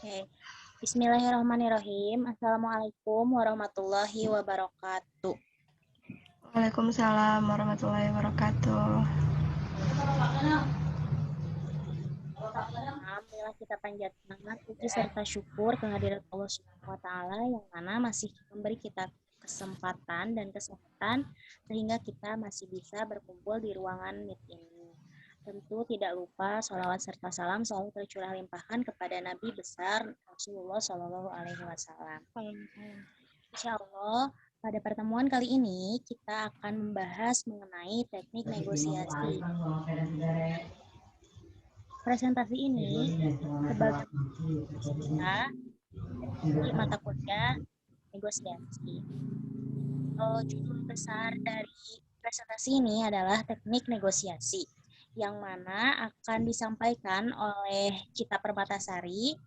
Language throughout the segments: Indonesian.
Oke. Bismillahirrahmanirrahim. Assalamualaikum warahmatullahi wabarakatuh. Waalaikumsalam warahmatullahi wabarakatuh. Alhamdulillah kita panjatkan puji serta syukur kehadirat Allah Subhanahu wa taala yang mana masih memberi kita kesempatan dan kesehatan sehingga kita masih bisa berkumpul di ruangan Meet ini. Tentu tidak lupa sholawat serta salam selalu tercurah limpahkan kepada Nabi besar Rasulullah Shallallahu Alaihi Wasallam. Insya Allah pada pertemuan kali ini kita akan membahas mengenai teknik negosiasi. Presentasi ini sebagai kita di mata kuliah negosiasi. Judul besar dari presentasi ini adalah teknik negosiasi, yang mana akan disampaikan oleh Cita Permatasari,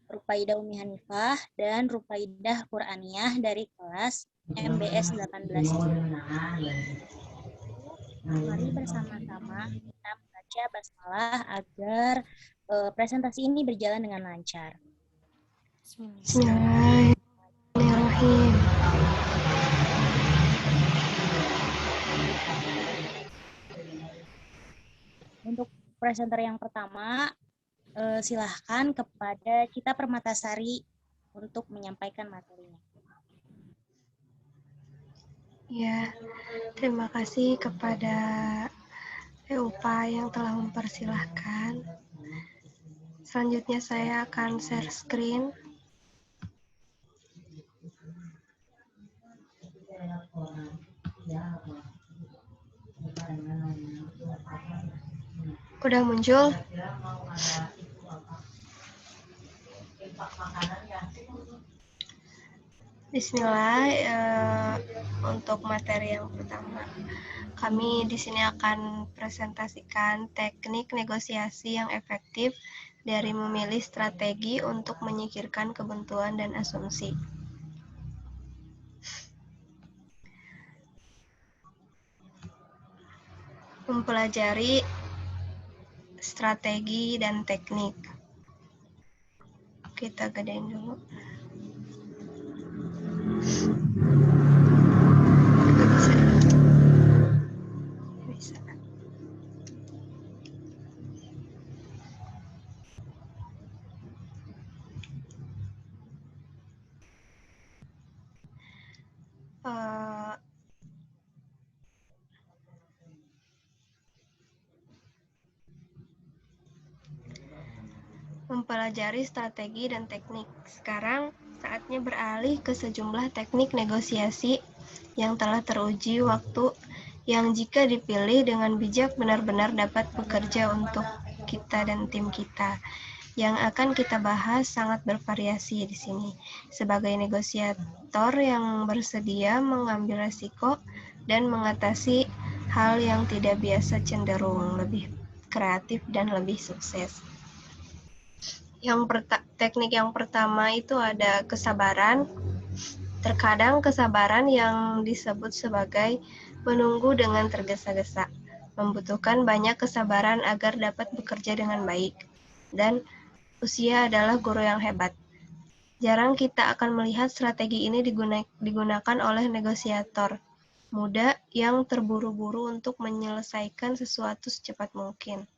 Rupaidah Umi Hanifah, dan Rupaidah Qur'aniyah dari kelas MBS 18. Mari bersama-sama kita membaca basmalah agar presentasi ini berjalan dengan lancar. Bismillahirrahmanirrahim. Untuk presenter yang pertama, silahkan kepada Cita Permatasari untuk menyampaikan materinya. Ya, terima kasih kepada EUPA yang telah mempersilahkan. Selanjutnya saya akan share screen. Udah muncul? Bismillah, untuk materi yang pertama, kami di sini akan presentasikan teknik negosiasi yang efektif dari memilih strategi untuk menyingkirkan kebuntuan dan asumsi. Mempelajari strategi dan teknik. Kita gedein dulu. Bisa. Mempelajari strategi dan teknik. Sekarang saatnya beralih ke sejumlah teknik negosiasi yang telah teruji waktu yang jika dipilih dengan bijak benar-benar dapat bekerja untuk kita dan tim kita. Yang akan kita bahas sangat bervariasi di sini. Sebagai negosiator yang bersedia mengambil resiko dan mengatasi hal yang tidak biasa, cenderung lebih kreatif dan lebih sukses. Teknik yang pertama itu ada kesabaran. Terkadang kesabaran yang disebut sebagai menunggu dengan tergesa-gesa membutuhkan banyak kesabaran agar dapat bekerja dengan baik. Dan usia adalah guru yang hebat. Jarang kita akan melihat strategi ini digunakan oleh negosiator muda yang terburu-buru untuk menyelesaikan sesuatu secepat mungkin.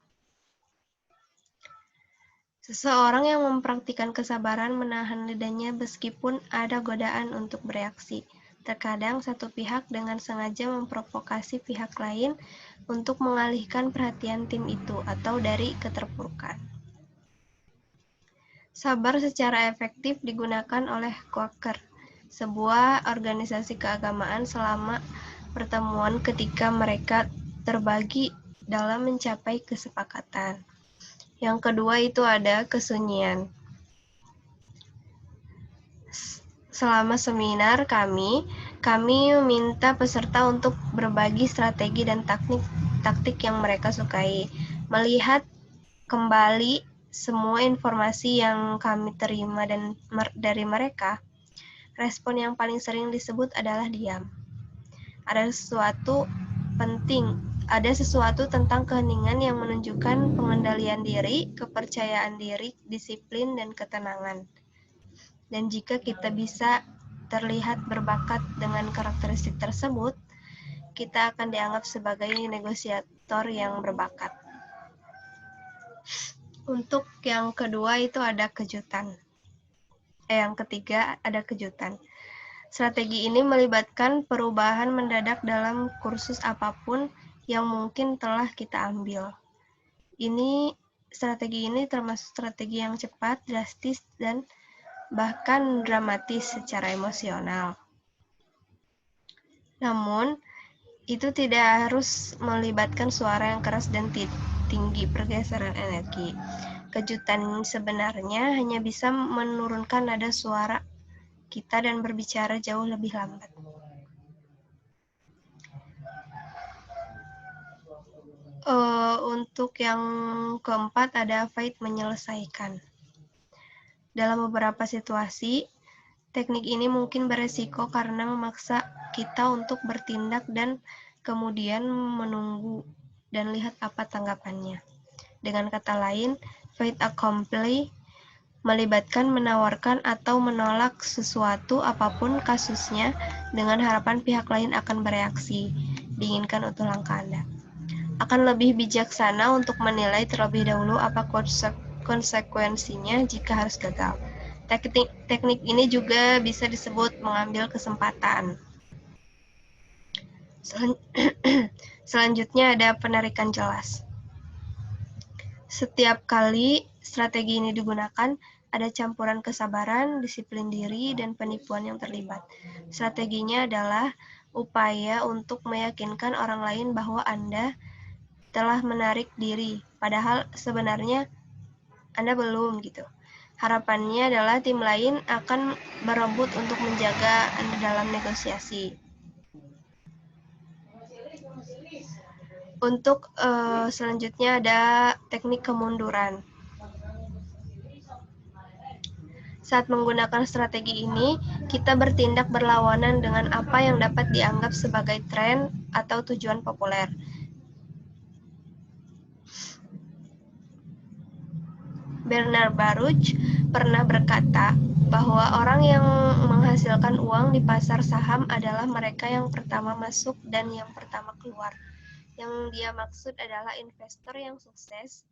Seseorang yang mempraktikkan kesabaran menahan lidahnya meskipun ada godaan untuk bereaksi. Terkadang satu pihak dengan sengaja memprovokasi pihak lain untuk mengalihkan perhatian tim itu atau dari keterpurukan. Sabar secara efektif digunakan oleh Quaker, sebuah organisasi keagamaan selama pertemuan ketika mereka terbagi dalam mencapai kesepakatan. Yang kedua itu ada kesunyian. Selama seminar kami meminta peserta untuk berbagi strategi dan taktik yang mereka sukai. Melihat kembali semua informasi yang kami terima dari mereka, respon yang paling sering disebut adalah diam. Ada sesuatu penting ada sesuatu tentang keheningan yang menunjukkan pengendalian diri, kepercayaan diri, disiplin, dan ketenangan. Dan jika kita bisa terlihat berbakat dengan karakteristik tersebut, kita akan dianggap sebagai negosiator yang berbakat. Untuk yang kedua itu ada kejutan. Yang ketiga ada kejutan. Strategi ini melibatkan perubahan mendadak dalam kursus apapun yang mungkin telah kita ambil. Strategi ini termasuk strategi yang cepat, drastis, dan bahkan dramatis secara emosional. Namun, itu tidak harus melibatkan suara yang keras dan tinggi pergeseran energi. Kejutan sebenarnya hanya bisa menurunkan nada suara kita dan berbicara jauh lebih lambat. Untuk yang keempat ada fight menyelesaikan. Dalam beberapa situasi, teknik ini mungkin beresiko karena memaksa kita untuk bertindak dan kemudian menunggu dan lihat apa tanggapannya. Dengan kata lain, fait accompli melibatkan menawarkan atau menolak sesuatu apapun kasusnya dengan harapan pihak lain akan bereaksi, diinginkan untuk langkah Anda. Akan lebih bijaksana untuk menilai terlebih dahulu apa konsekuensinya jika harus gagal. Teknik ini juga bisa disebut mengambil kesempatan. Selanjutnya ada penarikan jelas. Setiap kali strategi ini digunakan, ada campuran kesabaran, disiplin diri, dan penipuan yang terlibat. Strateginya adalah upaya untuk meyakinkan orang lain bahwa Anda telah menarik diri, padahal sebenarnya Anda belum gitu. Harapannya adalah tim lain akan berebut untuk menjaga Anda dalam negosiasi. Untuk selanjutnya ada teknik kemunduran. Saat menggunakan strategi ini, kita bertindak berlawanan dengan apa yang dapat dianggap sebagai tren atau tujuan populer. Bernard Baruch pernah berkata bahwa orang yang menghasilkan uang di pasar saham adalah mereka yang pertama masuk dan yang pertama keluar. Yang dia maksud adalah investor yang sukses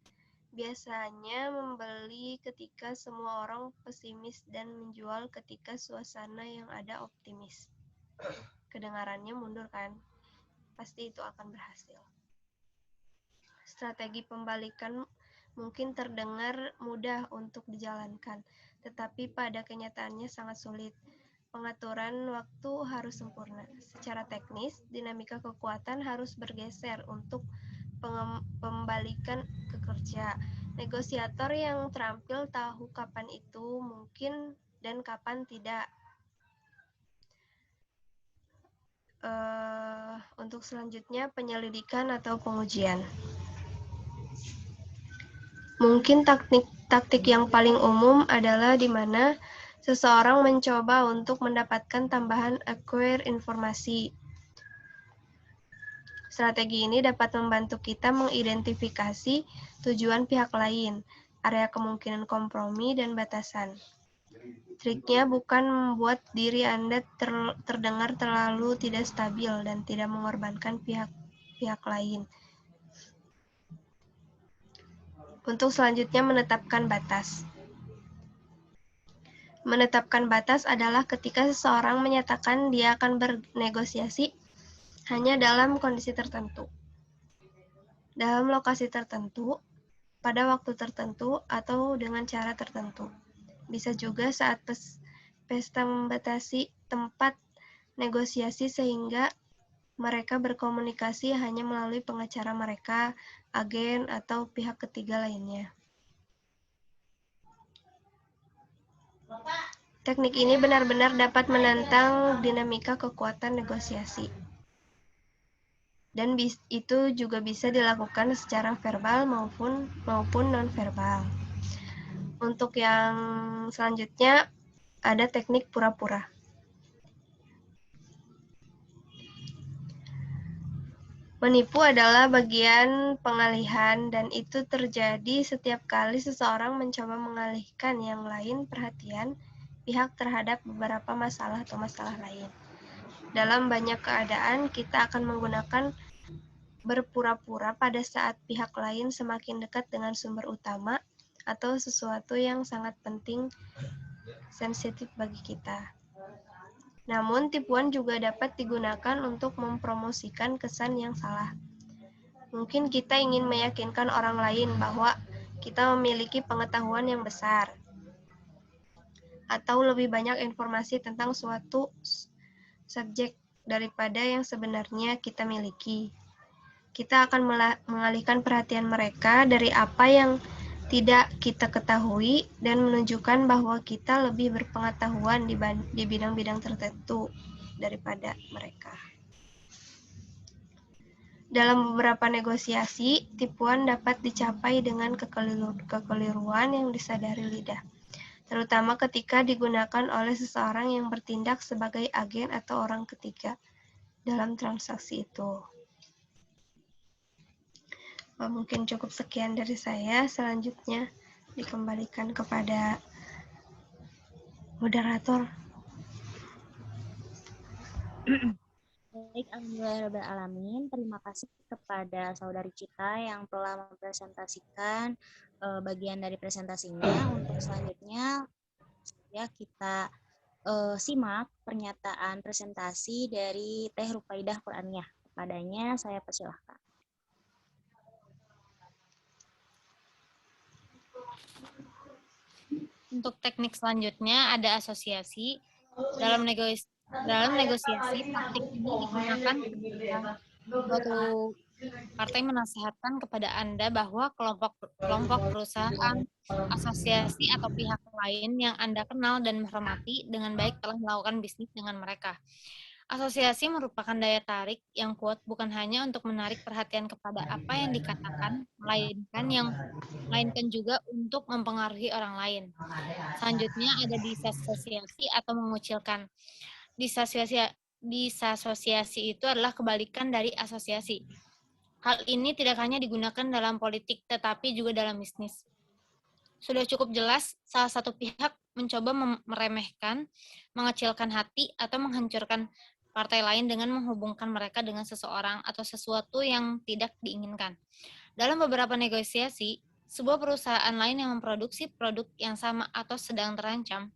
biasanya membeli ketika semua orang pesimis dan menjual ketika suasana yang ada optimis. Kedengarannya mundur kan? Pasti itu akan berhasil. Strategi pembalikan mungkin terdengar mudah untuk dijalankan, tetapi pada kenyataannya sangat sulit. Pengaturan waktu harus sempurna. Secara teknis, dinamika kekuatan harus bergeser untuk pembalikan ke kerja. Negosiator yang terampil tahu kapan itu mungkin dan kapan tidak. Untuk selanjutnya, penyelidikan atau pengujian. Mungkin taktik yang paling umum adalah di mana seseorang mencoba untuk mendapatkan tambahan acquire informasi. Strategi ini dapat membantu kita mengidentifikasi tujuan pihak lain, area kemungkinan kompromi, dan batasan. Triknya bukan membuat diri Anda terdengar terlalu tidak stabil dan tidak mengorbankan pihak lain. Untuk selanjutnya, menetapkan batas. Menetapkan batas adalah ketika seseorang menyatakan dia akan bernegosiasi hanya dalam kondisi tertentu, dalam lokasi tertentu, pada waktu tertentu, atau dengan cara tertentu. Bisa juga saat pesta membatasi tempat negosiasi sehingga mereka berkomunikasi hanya melalui pengacara mereka, agen, atau pihak ketiga lainnya. Teknik ini benar-benar dapat menantang dinamika kekuatan negosiasi. Dan itu juga bisa dilakukan secara verbal maupun non-verbal. Untuk yang selanjutnya, ada teknik pura-pura. Menipu adalah bagian pengalihan dan itu terjadi setiap kali seseorang mencoba mengalihkan yang lain perhatian pihak terhadap beberapa masalah atau masalah lain. Dalam banyak keadaan, kita akan menggunakan berpura-pura pada saat pihak lain semakin dekat dengan sumber utama atau sesuatu yang sangat penting, sensitif bagi kita. Namun, tipuan juga dapat digunakan untuk mempromosikan kesan yang salah. Mungkin kita ingin meyakinkan orang lain bahwa kita memiliki pengetahuan yang besar, atau lebih banyak informasi tentang suatu subjek daripada yang sebenarnya kita miliki. Kita akan mengalihkan perhatian mereka dari apa yang tidak kita ketahui dan menunjukkan bahwa kita lebih berpengetahuan di bidang-bidang tertentu daripada mereka. Dalam beberapa negosiasi, tipuan dapat dicapai dengan kekeliruan yang disadari lidah, terutama ketika digunakan oleh seseorang yang bertindak sebagai agen atau orang ketiga dalam transaksi itu. Mungkin cukup sekian dari saya. Selanjutnya dikembalikan kepada moderator. Baik, alhamdulillahirrahmanirrahim. Terima kasih kepada saudari Cita yang telah mempresentasikan bagian dari presentasinya. Untuk selanjutnya, ya kita simak pernyataan presentasi dari Teh Rupaidah Qur'aniyah. Kepadanya saya persilahkan. Untuk teknik selanjutnya ada asosiasi. Dalam negosiasi, taktik ini digunakan ketika suatu partai menasehatkan kepada Anda bahwa kelompok perusahaan, asosiasi, atau pihak lain yang Anda kenal dan menghormati dengan baik telah melakukan bisnis dengan mereka. Asosiasi merupakan daya tarik yang kuat bukan hanya untuk menarik perhatian kepada apa yang dikatakan, melainkan juga untuk mempengaruhi orang lain. Selanjutnya ada disasosiasi atau mengucilkan. Disasosiasi itu adalah kebalikan dari asosiasi. Hal ini tidak hanya digunakan dalam politik, tetapi juga dalam bisnis. Sudah cukup jelas, salah satu pihak mencoba meremehkan, mengecilkan hati, atau menghancurkan partai lain dengan menghubungkan mereka dengan seseorang atau sesuatu yang tidak diinginkan. Dalam beberapa negosiasi, sebuah perusahaan lain yang memproduksi produk yang sama atau sedang terancam,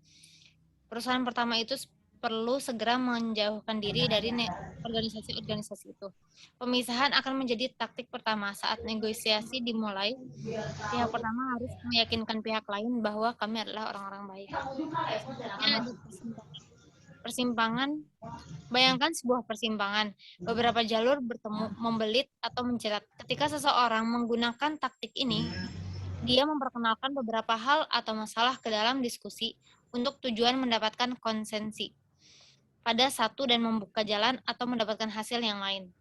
perusahaan pertama itu perlu segera menjauhkan diri dari organisasi-organisasi itu. Pemisahan akan menjadi taktik pertama saat negosiasi dimulai. Pihak pertama harus meyakinkan pihak lain bahwa kami adalah orang-orang baik. Selanjutnya ada persimpangan. Bayangkan sebuah persimpangan. Beberapa jalur bertemu, membelit, atau menjerat. Ketika seseorang menggunakan taktik ini, dia memperkenalkan beberapa hal atau masalah ke dalam diskusi untuk tujuan mendapatkan konsensi pada satu dan membuka jalan atau mendapatkan hasil yang lain.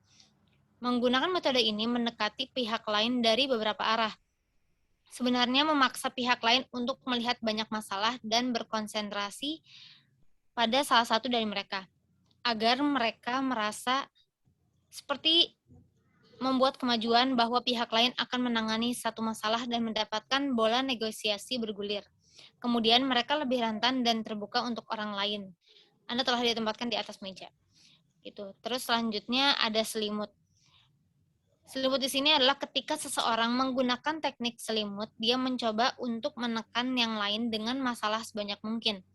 Menggunakan metode ini mendekati pihak lain dari beberapa arah. Sebenarnya memaksa pihak lain untuk melihat banyak masalah dan berkonsentrasi pada salah satu dari mereka, agar mereka merasa seperti membuat kemajuan bahwa pihak lain akan menangani satu masalah dan mendapatkan bola negosiasi bergulir. Kemudian mereka lebih rentan dan terbuka untuk orang lain. Anda telah ditempatkan di atas meja. Gitu. Terus selanjutnya ada selimut. Selimut di sini adalah ketika seseorang menggunakan teknik selimut, dia mencoba untuk menekan yang lain dengan masalah sebanyak mungkin.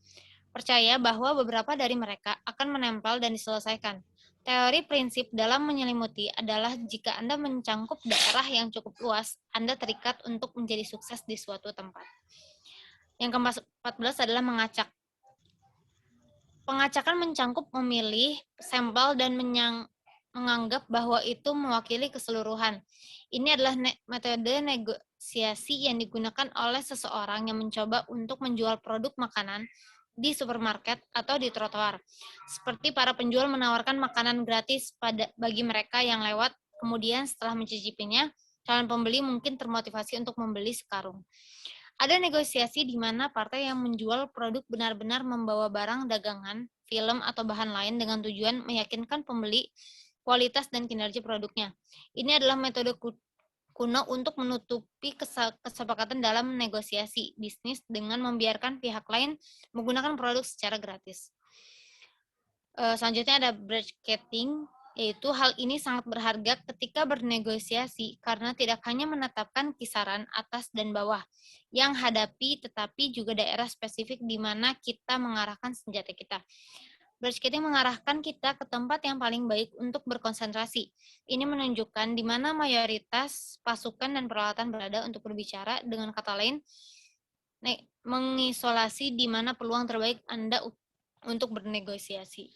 Percaya bahwa beberapa dari mereka akan menempel dan diselesaikan. Teori prinsip dalam menyelimuti adalah jika Anda mencangkup daerah yang cukup luas, Anda terikat untuk menjadi sukses di suatu tempat. Yang ke-14 adalah mengacak. Pengacakan mencangkup memilih sampel dan menganggap bahwa itu mewakili keseluruhan. Ini adalah metode negosiasi yang digunakan oleh seseorang yang mencoba untuk menjual produk makanan di supermarket atau di trotoar. Seperti para penjual menawarkan makanan gratis bagi mereka yang lewat, kemudian setelah mencicipinya, calon pembeli mungkin termotivasi untuk membeli sekarung. Ada negosiasi di mana partai yang menjual produk benar-benar membawa barang dagangan, film, atau bahan lain dengan tujuan meyakinkan pembeli kualitas dan kinerja produknya. Ini adalah metode kuno untuk menutupi kesepakatan dalam negosiasi bisnis dengan membiarkan pihak lain menggunakan produk secara gratis. Selanjutnya ada bracketing, yaitu hal ini sangat berharga ketika bernegosiasi karena tidak hanya menetapkan kisaran atas dan bawah yang hadapi, tetapi juga daerah spesifik di mana kita mengarahkan senjata kita. Bracketing mengarahkan kita ke tempat yang paling baik untuk berkonsentrasi. Ini menunjukkan di mana mayoritas pasukan dan peralatan berada untuk berbicara, dengan kata lain, mengisolasi di mana peluang terbaik Anda untuk bernegosiasi.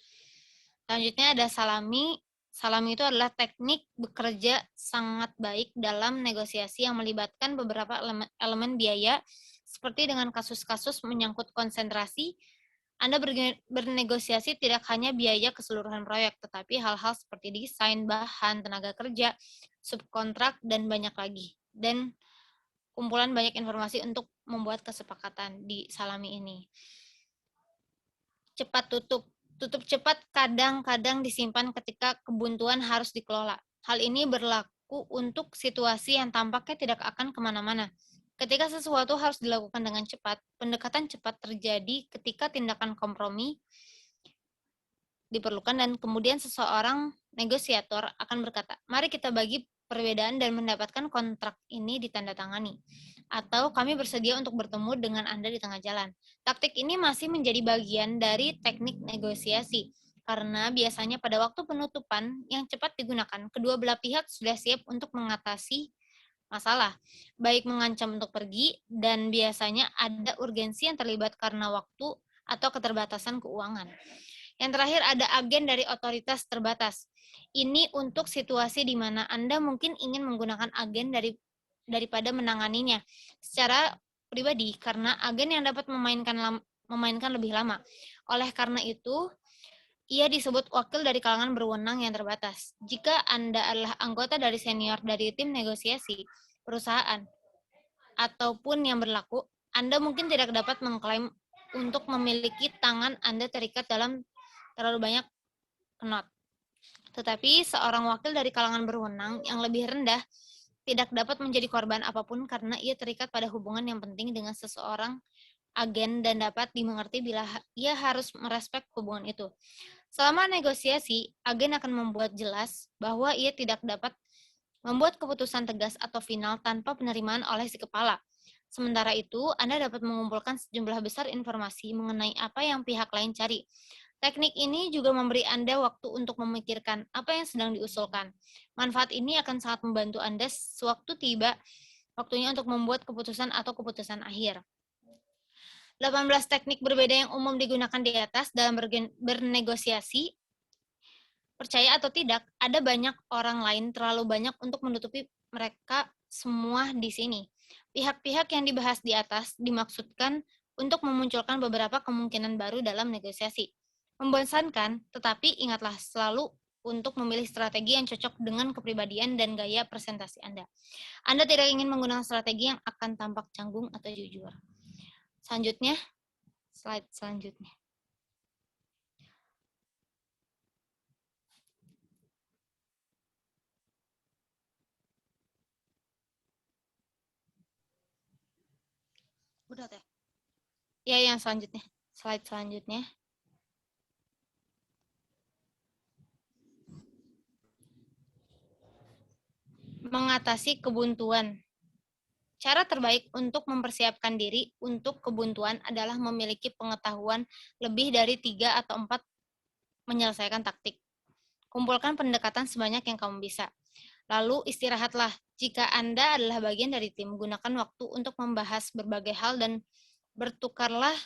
Selanjutnya ada salami. Salami itu adalah teknik bekerja sangat baik dalam negosiasi yang melibatkan beberapa elemen biaya, seperti dengan kasus-kasus menyangkut konsentrasi. Anda bernegosiasi tidak hanya biaya keseluruhan proyek, tetapi hal-hal seperti desain, bahan, tenaga kerja, subkontrak, dan banyak lagi. Dan kumpulan banyak informasi untuk membuat kesepakatan di salami ini. Cepat tutup. Tutup cepat kadang-kadang disimpan ketika kebuntuan harus dikelola. Hal ini berlaku untuk situasi yang tampaknya tidak akan kemana-mana. Ketika sesuatu harus dilakukan dengan cepat, pendekatan cepat terjadi ketika tindakan kompromi diperlukan dan kemudian seseorang negosiator akan berkata, mari kita bagi perbedaan dan mendapatkan kontrak ini ditandatangani. Atau kami bersedia untuk bertemu dengan Anda di tengah jalan. Taktik ini masih menjadi bagian dari teknik negosiasi, karena biasanya pada waktu penutupan yang cepat digunakan, kedua belah pihak sudah siap untuk mengatasi masalah, baik mengancam untuk pergi, dan biasanya ada urgensi yang terlibat karena waktu atau keterbatasan keuangan. Yang terakhir ada agen dari otoritas terbatas. Ini untuk situasi di mana Anda mungkin ingin menggunakan agen daripada menanganinya secara pribadi, karena agen yang dapat memainkan lebih lama. Oleh karena itu, ia disebut wakil dari kalangan berwenang yang terbatas. Jika Anda adalah anggota dari senior dari tim negosiasi perusahaan ataupun yang berlaku, Anda mungkin tidak dapat mengklaim untuk memiliki tangan Anda terikat dalam terlalu banyak knot. Tetapi seorang wakil dari kalangan berwenang yang lebih rendah tidak dapat menjadi korban apapun karena ia terikat pada hubungan yang penting dengan seseorang agen dan dapat dimengerti bila ia harus merespek hubungan itu. Selama negosiasi, agen akan membuat jelas bahwa ia tidak dapat membuat keputusan tegas atau final tanpa penerimaan oleh si kepala. Sementara itu, Anda dapat mengumpulkan sejumlah besar informasi mengenai apa yang pihak lain cari. Teknik ini juga memberi Anda waktu untuk memikirkan apa yang sedang diusulkan. Manfaat ini akan sangat membantu Anda sewaktu tiba waktunya untuk membuat keputusan atau keputusan akhir. 18 teknik berbeda yang umum digunakan di atas dalam bernegosiasi. Percaya atau tidak, ada banyak orang lain terlalu banyak untuk menutupi mereka semua di sini. Pihak-pihak yang dibahas di atas dimaksudkan untuk memunculkan beberapa kemungkinan baru dalam negosiasi. Membosankan, tetapi ingatlah selalu untuk memilih strategi yang cocok dengan kepribadian dan gaya presentasi Anda. Anda tidak ingin menggunakan strategi yang akan tampak canggung atau jujur. Selanjutnya, slide selanjutnya. Udah teh. Ya, yang selanjutnya. Slide selanjutnya. Mengatasi kebuntuan. Cara terbaik untuk mempersiapkan diri untuk kebuntuan adalah memiliki pengetahuan lebih dari 3 atau 4 menyelesaikan taktik. Kumpulkan pendekatan sebanyak yang kamu bisa. Lalu istirahatlah. Jika Anda adalah bagian dari tim, gunakan waktu untuk membahas berbagai hal dan bertukarlah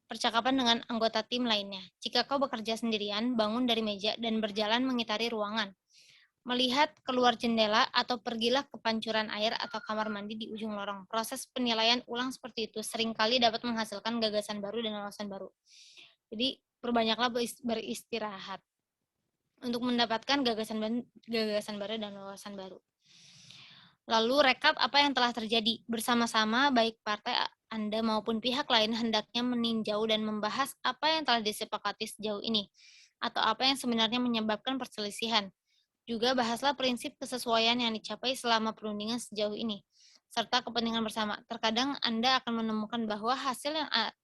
percakapan dengan anggota tim lainnya. Jika kau bekerja sendirian, bangun dari meja dan berjalan mengitari ruangan. Melihat keluar jendela atau pergilah ke pancuran air atau kamar mandi di ujung lorong. Proses penilaian ulang seperti itu seringkali dapat menghasilkan gagasan baru dan wawasan baru. Jadi, perbanyaklah beristirahat untuk mendapatkan gagasan baru dan wawasan baru. Lalu rekap apa yang telah terjadi. Bersama-sama, baik partai Anda maupun pihak lain hendaknya meninjau dan membahas apa yang telah disepakati sejauh ini. atau apa yang sebenarnya menyebabkan perselisihan. Juga bahaslah prinsip kesesuaian yang dicapai selama perundingan sejauh ini, serta kepentingan bersama. Terkadang Anda akan menemukan bahwa hasil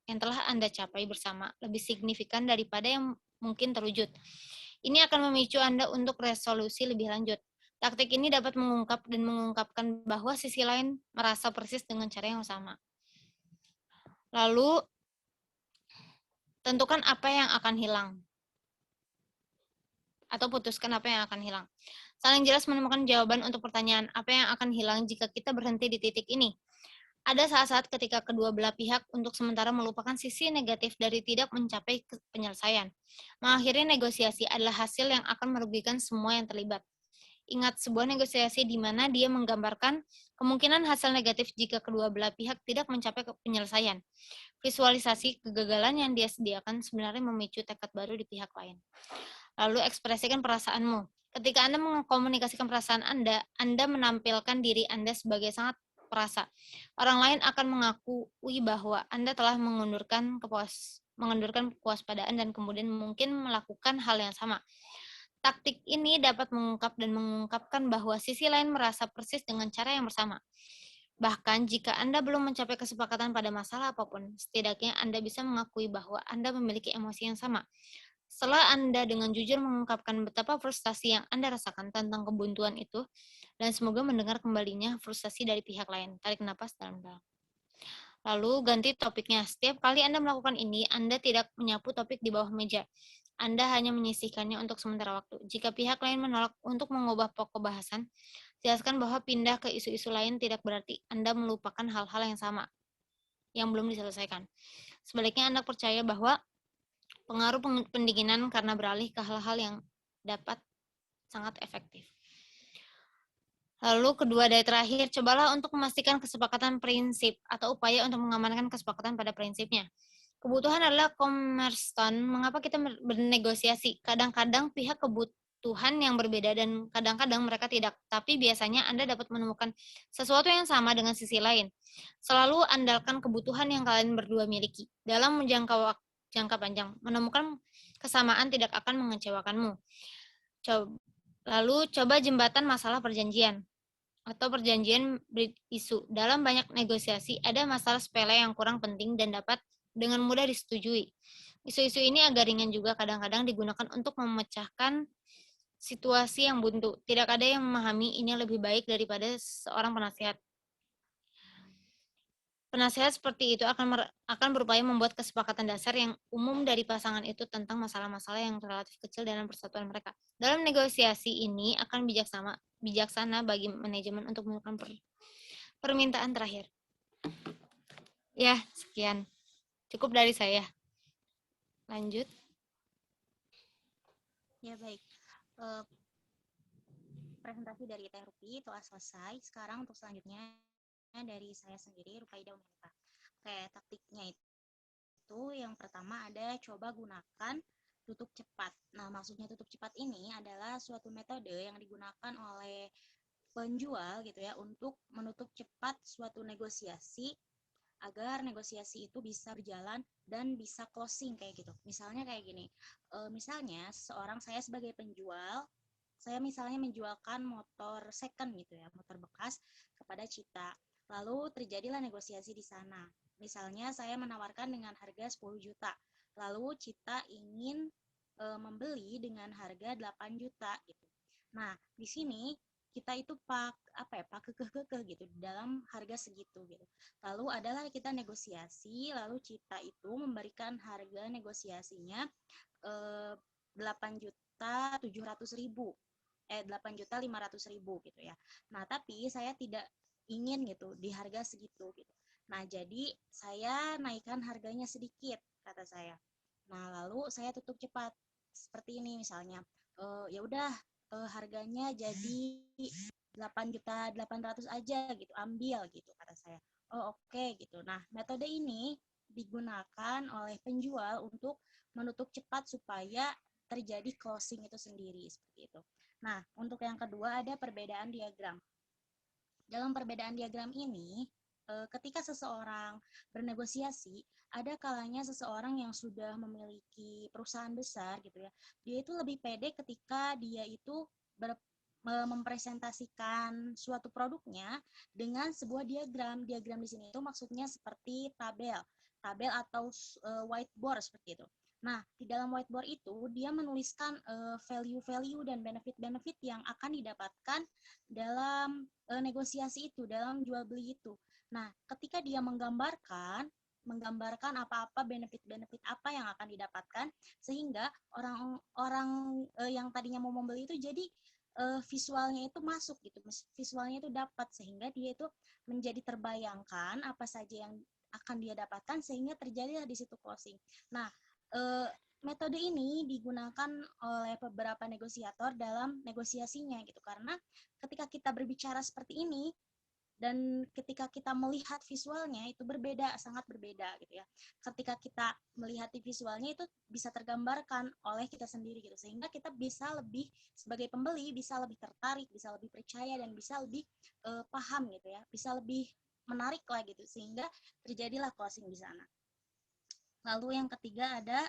yang telah Anda capai bersama lebih signifikan daripada yang mungkin terwujud. Ini akan memicu Anda untuk resolusi lebih lanjut. Taktik ini dapat mengungkap dan mengungkapkan bahwa sisi lain merasa persis dengan cara yang sama. Lalu, tentukan apa yang akan hilang, atau putuskan apa yang akan hilang. Saling jelas menemukan jawaban untuk pertanyaan apa yang akan hilang jika kita berhenti di titik ini. Ada saat-saat ketika kedua belah pihak untuk sementara melupakan sisi negatif dari tidak mencapai penyelesaian. Mengakhiri negosiasi adalah hasil yang akan merugikan semua yang terlibat. Ingat, sebuah negosiasi di mana dia menggambarkan kemungkinan hasil negatif jika kedua belah pihak tidak mencapai penyelesaian. Visualisasi kegagalan yang dia sediakan sebenarnya memicu tekad baru di pihak lain. Lalu ekspresikan perasaanmu. Ketika Anda mengkomunikasikan perasaan Anda menampilkan diri Anda sebagai sangat perasa. Orang lain akan mengakui bahwa Anda telah mengendurkan kewaspadaan dan kemudian mungkin melakukan hal yang sama. Taktik ini dapat mengungkap dan mengungkapkan bahwa sisi lain merasa persis dengan cara yang bersama. Bahkan jika Anda belum mencapai kesepakatan pada masalah apapun, setidaknya Anda bisa mengakui bahwa Anda memiliki emosi yang sama. Setelah Anda dengan jujur mengungkapkan betapa frustasi yang Anda rasakan tentang kebuntuan itu, dan semoga mendengar kembalinya frustasi dari pihak lain. Tarik napas dalam-dalam. Lalu ganti topiknya. Setiap kali Anda melakukan ini, Anda tidak menyapu topik di bawah meja. Anda hanya menyisihkannya untuk sementara waktu. Jika pihak lain menolak untuk mengubah pokok bahasan, jelaskan bahwa pindah ke isu-isu lain tidak berarti Anda melupakan hal-hal yang sama yang belum diselesaikan. Sebaliknya, Anda percaya bahwa pengaruh pendinginan karena beralih ke hal-hal yang dapat sangat efektif. Lalu kedua dari terakhir, cobalah untuk memastikan kesepakatan prinsip atau upaya untuk mengamankan kesepakatan pada prinsipnya. Kebutuhan adalah cornerstone. Mengapa kita bernegosiasi? Kadang-kadang pihak kebutuhan yang berbeda dan kadang-kadang mereka tidak. Tapi biasanya Anda dapat menemukan sesuatu yang sama dengan sisi lain. Selalu andalkan kebutuhan yang kalian berdua miliki. Dalam jangka panjang, menemukan kesamaan tidak akan mengecewakanmu. Lalu coba jembatan masalah perjanjian atau perjanjian berisu. Dalam banyak negosiasi, ada masalah sepele yang kurang penting dan dapat dengan mudah disetujui. Isu-isu ini agak ringan juga kadang-kadang digunakan untuk memecahkan situasi yang buntu. Tidak ada yang memahami ini lebih baik daripada seorang penasihat. Penasehat seperti itu akan berupaya membuat kesepakatan dasar yang umum dari pasangan itu tentang masalah-masalah yang relatif kecil dalam persatuan mereka. Dalam negosiasi ini akan bijaksana bagi manajemen untuk melakukan permintaan terakhir. Ya, sekian. Cukup dari saya. Lanjut. Ya, baik. Presentasi dari Teh Rupi telah selesai. Sekarang untuk selanjutnya dari saya sendiri, Rupaida Unita. Oke, taktiknya itu yang pertama ada coba gunakan tutup cepat. Nah, maksudnya tutup cepat ini adalah suatu metode yang digunakan oleh penjual gitu ya untuk menutup cepat suatu negosiasi agar negosiasi itu bisa berjalan dan bisa closing kayak gitu. Misalnya kayak gini, misalnya saya sebagai penjual, saya misalnya menjualkan motor second gitu ya, motor bekas kepada Cita. Lalu terjadilah negosiasi di sana. Misalnya saya menawarkan dengan harga 10 juta. Lalu Cita ingin membeli dengan harga 8 juta gitu. Nah, di sini kita itu pak kekeh gitu dalam harga segitu gitu. Lalu adalah kita negosiasi, lalu Cita itu memberikan harga negosiasinya 8.700.000. 8.500.000 gitu ya. Nah, tapi saya tidak ingin gitu di harga segitu gitu. Nah, jadi saya naikkan harganya sedikit kata saya. Nah, lalu saya tutup cepat seperti ini misalnya. Ya udah harganya jadi 8.800.000 aja gitu, ambil gitu kata saya. Oh, oke gitu. Nah, metode ini digunakan oleh penjual untuk menutup cepat supaya terjadi closing itu sendiri seperti itu. Nah, untuk yang kedua ada perbedaan diagram. Dalam perbedaan diagram ini, ketika seseorang bernegosiasi, ada kalanya seseorang yang sudah memiliki perusahaan besar gitu ya, dia itu lebih pede ketika dia itu mempresentasikan suatu produknya dengan sebuah diagram. Diagram di sini itu maksudnya seperti tabel atau whiteboard seperti itu. Nah, di dalam whiteboard itu dia menuliskan value-value dan benefit-benefit yang akan didapatkan dalam negosiasi itu, dalam jual beli itu. Nah, ketika dia menggambarkan apa-apa benefit-benefit apa yang akan didapatkan, sehingga orang-orang yang tadinya mau membeli itu jadi visualnya itu masuk gitu, visualnya itu dapat, sehingga dia itu menjadi terbayangkan apa saja yang akan dia dapatkan, sehingga terjadilah di situ closing. Nah, metode ini digunakan oleh beberapa negosiator dalam negosiasinya gitu, karena ketika kita berbicara seperti ini dan ketika kita melihat visualnya itu berbeda, sangat berbeda gitu ya. Ketika kita melihat di visualnya itu bisa tergambarkan oleh kita sendiri gitu, sehingga kita bisa lebih sebagai pembeli bisa lebih tertarik, bisa lebih percaya dan bisa lebih paham gitu ya, bisa lebih menarik lah gitu, sehingga terjadilah closing di sana. Lalu yang ketiga ada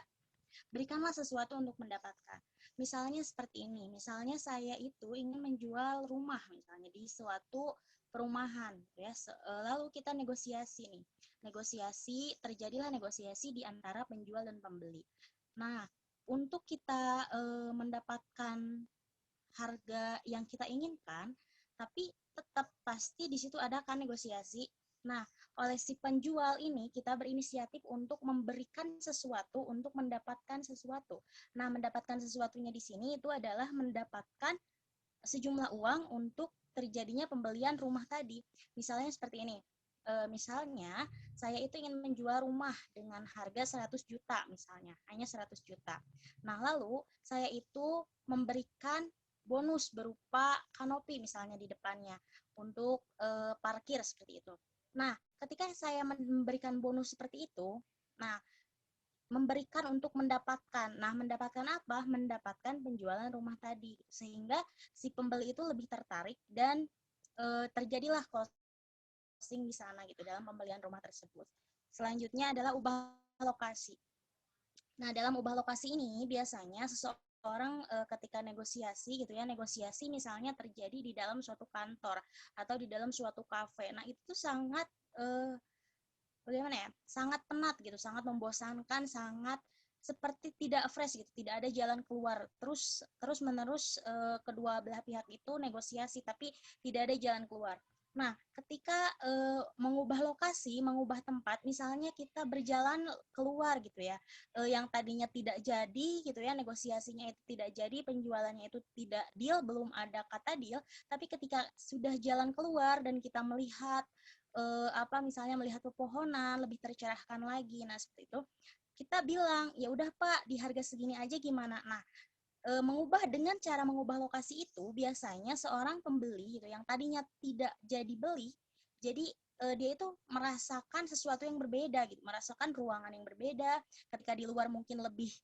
berikanlah sesuatu untuk mendapatkan. Misalnya seperti ini, misalnya saya itu ingin menjual rumah misalnya di suatu perumahan ya, lalu kita negosiasi nih. Terjadilah negosiasi di antara penjual dan pembeli. Nah, untuk kita mendapatkan harga yang kita inginkan, tapi tetap pasti di situ ada kan negosiasi. Nah, oleh si penjual ini kita berinisiatif untuk memberikan sesuatu untuk mendapatkan sesuatu. Nah, mendapatkan sesuatunya di sini itu adalah mendapatkan sejumlah uang untuk terjadinya pembelian rumah tadi. Misalnya seperti ini. Misalnya saya itu ingin menjual rumah dengan harga 100 juta misalnya, hanya 100 juta. Nah, lalu saya itu memberikan bonus berupa kanopi misalnya di depannya untuk parkir seperti itu. Nah, ketika saya memberikan bonus seperti itu, nah memberikan untuk mendapatkan. Nah, mendapatkan apa? Mendapatkan penjualan rumah tadi. Sehingga si pembeli itu lebih tertarik dan terjadilah closing di sana gitu dalam pembelian rumah tersebut. Selanjutnya adalah ubah lokasi. Nah, dalam ubah lokasi ini biasanya seseorang ketika negosiasi gitu ya, negosiasi misalnya terjadi di dalam suatu kantor atau di dalam suatu kafe. Nah, itu sangat bagaimana ya? Sangat penat gitu, sangat membosankan, sangat seperti tidak fresh gitu, tidak ada jalan keluar. Terus menerus kedua belah pihak itu negosiasi tapi tidak ada jalan keluar. Nah, ketika mengubah lokasi, mengubah tempat, misalnya kita berjalan keluar gitu ya, yang tadinya tidak jadi gitu ya, negosiasinya itu tidak jadi, penjualannya itu tidak deal, belum ada kata deal, tapi ketika sudah jalan keluar dan kita melihat misalnya melihat pepohonan lebih tercerahkan lagi, nah seperti itu, kita bilang ya udah Pak, di harga segini aja gimana. Nah, dengan cara mengubah lokasi itu biasanya seorang pembeli gitu yang tadinya tidak jadi beli, jadi dia itu merasakan sesuatu yang berbeda gitu, merasakan ruangan yang berbeda, ketika di luar mungkin lebih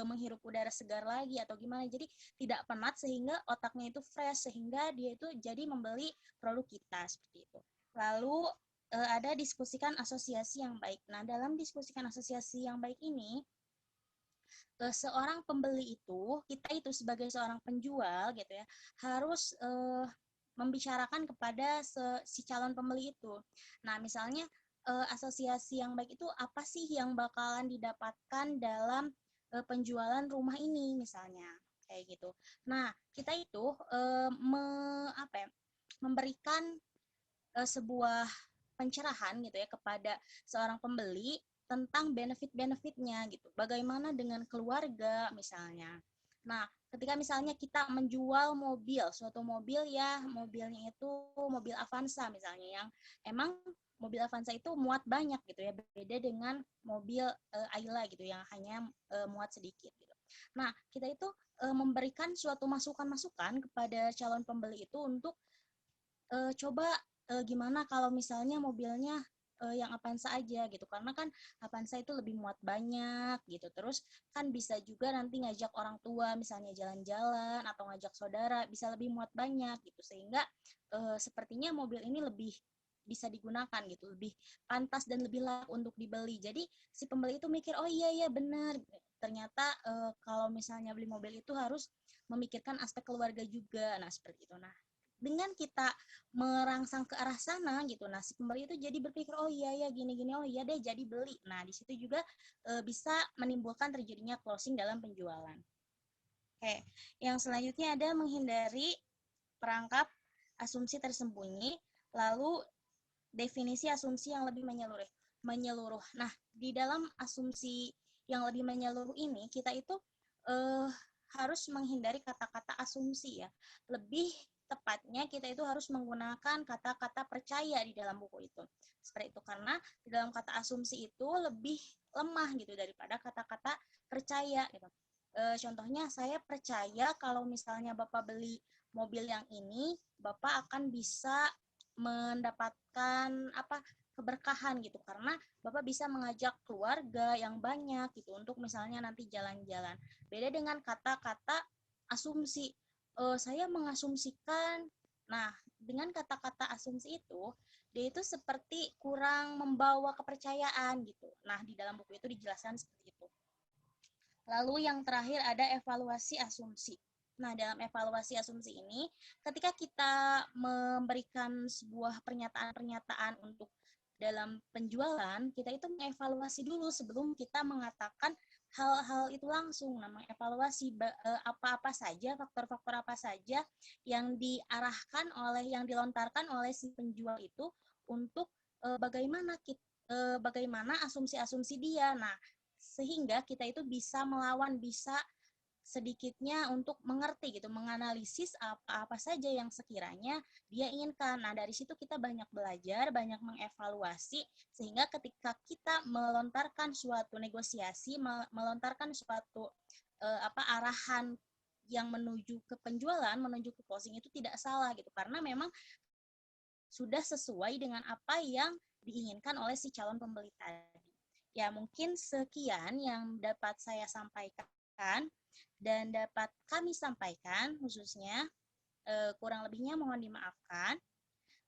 menghirup udara segar lagi atau gimana, jadi tidak penat sehingga otaknya itu fresh, sehingga dia itu jadi membeli produk kita seperti itu. Lalu ada diskusikan asosiasi yang baik. Nah, dalam diskusikan asosiasi yang baik ini, seorang pembeli itu, kita itu sebagai seorang penjual gitu ya, harus membicarakan kepada si calon pembeli itu. Nah, misalnya asosiasi yang baik itu apa sih yang bakalan didapatkan dalam penjualan rumah ini misalnya, kayak gitu. Nah, kita itu memberikan sebuah pencerahan gitu ya kepada seorang pembeli tentang benefit-benefitnya gitu. Bagaimana dengan keluarga misalnya. Nah, ketika misalnya kita menjual mobil, suatu mobil ya, mobilnya itu mobil Avanza misalnya, yang emang mobil Avanza itu muat banyak gitu ya, beda dengan mobil Ayla gitu yang hanya muat sedikit gitu. Nah, kita itu memberikan suatu masukan-masukan kepada calon pembeli itu untuk coba gimana kalau misalnya mobilnya yang Avanza aja gitu, karena kan Avanza itu lebih muat banyak gitu, terus kan bisa juga nanti ngajak orang tua misalnya jalan-jalan atau ngajak saudara bisa lebih muat banyak gitu, sehingga sepertinya mobil ini lebih bisa digunakan gitu, lebih pantas dan lebih layak untuk dibeli. Jadi si pembeli itu mikir, oh iya benar, ternyata kalau misalnya beli mobil itu harus memikirkan aspek keluarga juga. Nah seperti itu. Nah dengan kita merangsang ke arah sana gitu, nah si pembeli itu jadi berpikir, oh iya gini-gini, oh iya deh jadi beli. Nah di situ juga bisa menimbulkan terjadinya closing dalam penjualan. Oke, yang selanjutnya ada menghindari perangkap asumsi tersembunyi, lalu definisi asumsi yang lebih menyeluruh. Nah, di dalam asumsi yang lebih menyeluruh ini, kita itu harus menghindari kata-kata asumsi ya. Lebih tepatnya kita itu harus menggunakan kata-kata percaya di dalam buku itu. Seperti itu, karena di dalam kata asumsi itu lebih lemah gitu daripada kata-kata percaya gitu. Contohnya saya percaya kalau misalnya Bapak beli mobil yang ini, Bapak akan bisa mendapatkan keberkahan gitu, karena Bapak bisa mengajak keluarga yang banyak gitu untuk misalnya nanti jalan-jalan. Beda dengan kata-kata asumsi. Saya mengasumsikan. Nah, dengan kata-kata asumsi itu, dia itu seperti kurang membawa kepercayaan gitu. Nah, di dalam buku itu dijelaskan seperti itu. Lalu yang terakhir ada evaluasi asumsi. Nah, dalam evaluasi asumsi ini, ketika kita memberikan sebuah pernyataan-pernyataan untuk dalam penjualan, kita itu mengevaluasi dulu sebelum kita mengatakan hal-hal itu langsung. Nah, mengevaluasi apa-apa saja, faktor-faktor apa saja yang diarahkan yang dilontarkan oleh si penjual itu untuk bagaimana asumsi-asumsi dia. Nah, sehingga kita itu bisa melawan, bisa sedikitnya untuk mengerti gitu, menganalisis apa-apa saja yang sekiranya dia inginkan. Nah, dari situ kita banyak belajar, banyak mengevaluasi, sehingga ketika kita melontarkan suatu negosiasi, melontarkan suatu arahan yang menuju ke penjualan, menuju ke closing itu tidak salah gitu, karena memang sudah sesuai dengan apa yang diinginkan oleh si calon pembeli tadi. Ya, mungkin sekian yang dapat saya sampaikan dan dapat kami sampaikan khususnya. Kurang lebihnya mohon dimaafkan.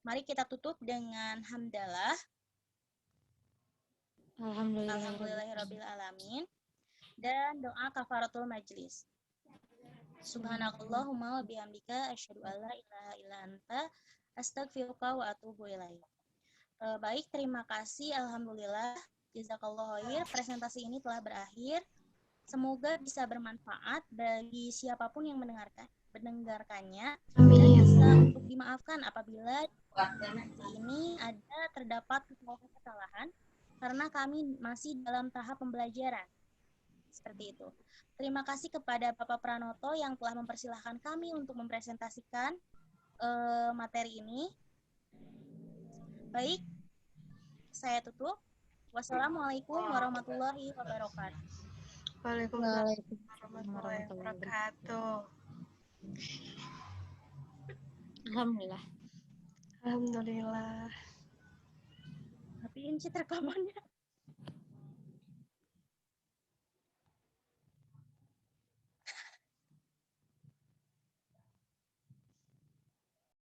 Mari kita tutup dengan hamdalah. Alhamdulillahirrabbilalamin. Dan doa kafaratul majlis. Subhanakallahumma wa bihamdika asyhadu an la ilaha illa anta astaghfiruka wa atubu ilaik. Baik, terima kasih. Alhamdulillah. Jazakallah khair, presentasi ini telah berakhir. Semoga bisa bermanfaat bagi siapapun yang mendengarkannya. Dan bisa untuk dimaafkan apabila ini terdapat kesalahan karena kami masih dalam tahap pembelajaran. Seperti itu. Terima kasih kepada Bapak Pranoto yang telah mempersilahkan kami untuk mempresentasikan materi ini. Baik, saya tutup. Wassalamualaikum warahmatullahi wabarakatuh. Waalaikumsalam warahmatullahi wabarakatuh. Alhamdulillah. Alhamdulillah. Matiin rekamannya.